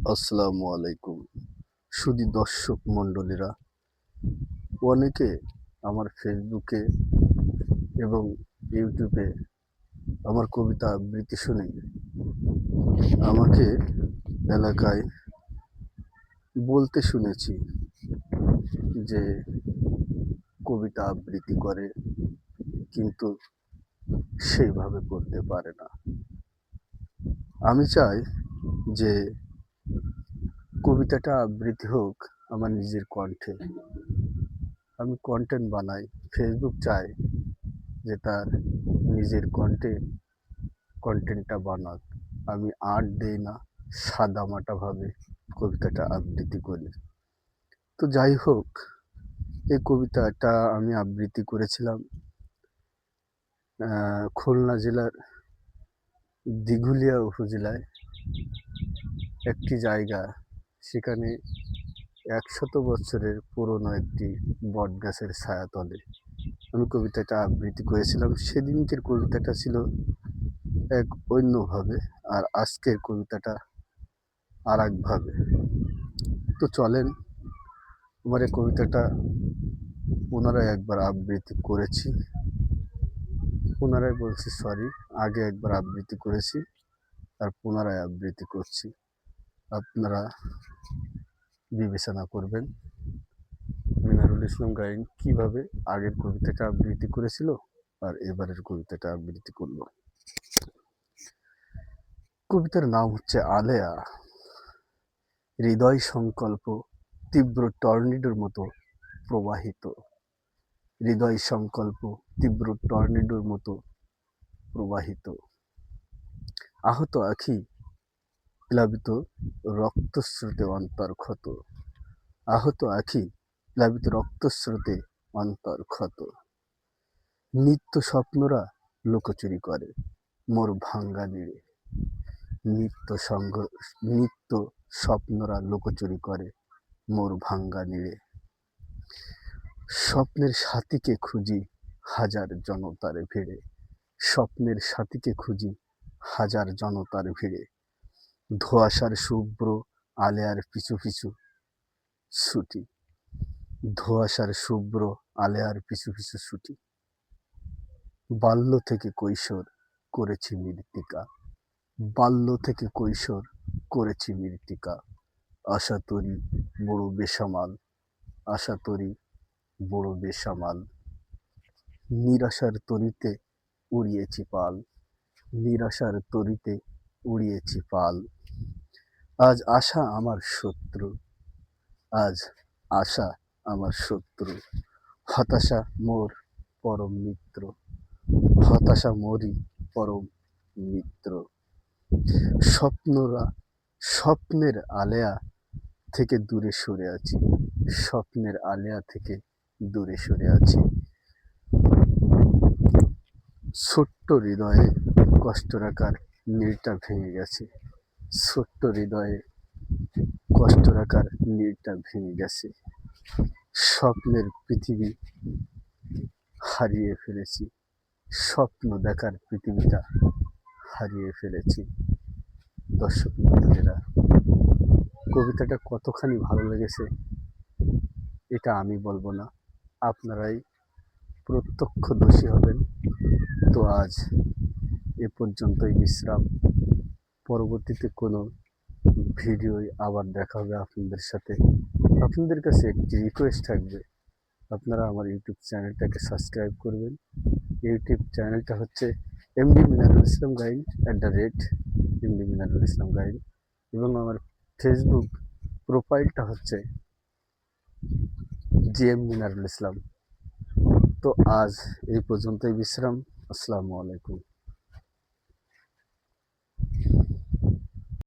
আসসালামু আলাইকুম। সুধী দর্শক মণ্ডলীরা, অনেকে আমার ফেসবুকে এবং ইউটিউবে আমার কবিতা আবৃত্তি শুনে আমাকে এলাকায় বলতে শুনেছি যে কবিতা আবৃত্তি করে, কিন্তু সেইভাবে করতে পারে না। আমি চাই যে কবিতাটা আবৃত্তি হোক আমার নিজের কণ্ঠে। আমি কন্টেন্ট বানাই, ফেসবুক চায় যে তার নিজের কণ্ঠে কন্টেন্টটা বানাক। আমি আর্ট দেই না, সাদামাটাভাবে কবিতাটা আবৃত্তি করি। তো যাই হোক, এই কবিতাটা আমি আবৃত্তি করেছিলাম খুলনা জেলার দিঘুলিয়া উপজেলায় একটি জায়গা। সেখানে ১০০ বছরের পুরনো একটি বটগাছের ছায়াতলে আমি কবিতাটা আবৃত্তি করেছিলাম। সেদিনকের কবিতাটা ছিল এক অন্যভাবে, আর আজকের কবিতাটা আরেকভাবে। তো চলেন, আমার এই কবিতাটা পুনরায় একবার আবৃত্তি করেছি। পুনরায় বলছি সরি, আগে একবার আবৃত্তি করেছি আর পুনরায় আবৃত্তি করছি। আপনারা বিবেচনা করবেন মিনারুল ইসলাম গাইন কিভাবে আগের কবিতাটা আবৃত্তি করেছিল আর এবারের কবিতাটা আবৃত্তি করলো। কবিতার নাম হচ্ছে আলেয়া। হৃদয় সংকল্প তীব্র টর্নেডোর মতো প্রবাহিত। হৃদয় সংকল্প তীব্র টর্নেডোর মতো প্রবাহিত। আহত আখি প্লাবিত রক্তস্রোতে অন্তর্ক্ষত। আহত আখি প্লাবিত রক্তস্রোতে অন্তর্ক্ষত। নিত্য স্বপ্নরা লুকোচুরি করে মোর ভাঙ্গা নীড়ে। নিত্য স্বপ্নরা লুকোচুরি করে মোর ভাঙ্গা নীড়ে। স্বপ্নের সাথীকে খুঁজি হাজার জনতার ভিড়ে। স্বপ্নের সাথীকে খুঁজি হাজার জনতার ভিড়ে। ধোঁয়াশার শুভ্র আলেয়ার পিছু পিছু ছুটি। ধোঁয়াশার শুভ্র আলেয়ার পিছু পিছু ছুটি। বাল্য থেকে কৈশোর করেছি মৃত্তিকা। বাল্য থেকে কৈশোর করেছি মৃত্তিকা। আশা তরি বড় বেসামাল। আশা তরি বড় বেসামাল। নিরাশার তরিতে উড়িয়েছি পাল। নিরাশার তরিতে উড়িয়েছি পাল। আজ আশা আমার শত্রু। আজ আশা আমার শত্রু। হতাশা মোর পরম মিত্র। হতাশা মোরই পরম মিত্র। স্বপ্নের আলেয়া থেকে দূরে সরে আছি। স্বপ্নের আলেয়া থেকে দূরে সরে আছি। ছোট্ট হৃদয়ে কষ্ট রাখার নীড়টা ভেঙে গেছে। ছোট্ট হৃদয়ে কষ্ট রাখার নীড়টা ভেঙে গেছে। স্বপ্নের পৃথিবী হারিয়ে ফেলেছি। স্বপ্ন দেখার পৃথিবীটা হারিয়ে ফেলেছি। দর্শক মণ্ডলীরা, কবিতাটা কতখানি ভালো লেগেছে এটা আমি বলবো না, আপনারাই প্রত্যক্ষদর্শী হবেন। তো আজ এ পর্যন্তই বিশ্রাম। পরবর্তীতে কোনো ভিডিওয় আবার দেখা হবে আপনাদের সাথে। আপনাদের কাছে একটি রিকোয়েস্ট থাকবে, আপনারা আমার ইউটিউব চ্যানেলটাকে সাবস্ক্রাইব করবেন। ইউটিউব চ্যানেলটা হচ্ছে এমডি মিনারুল ইসলাম গাইন @MD মিনারুল ইসলাম গাইন, এবং আমার ফেসবুক প্রোফাইলটা হচ্ছে GM মিনারুল ইসলাম। তো আজ এই পর্যন্তই বিশ্রাম। আসসালামু আলাইকুম।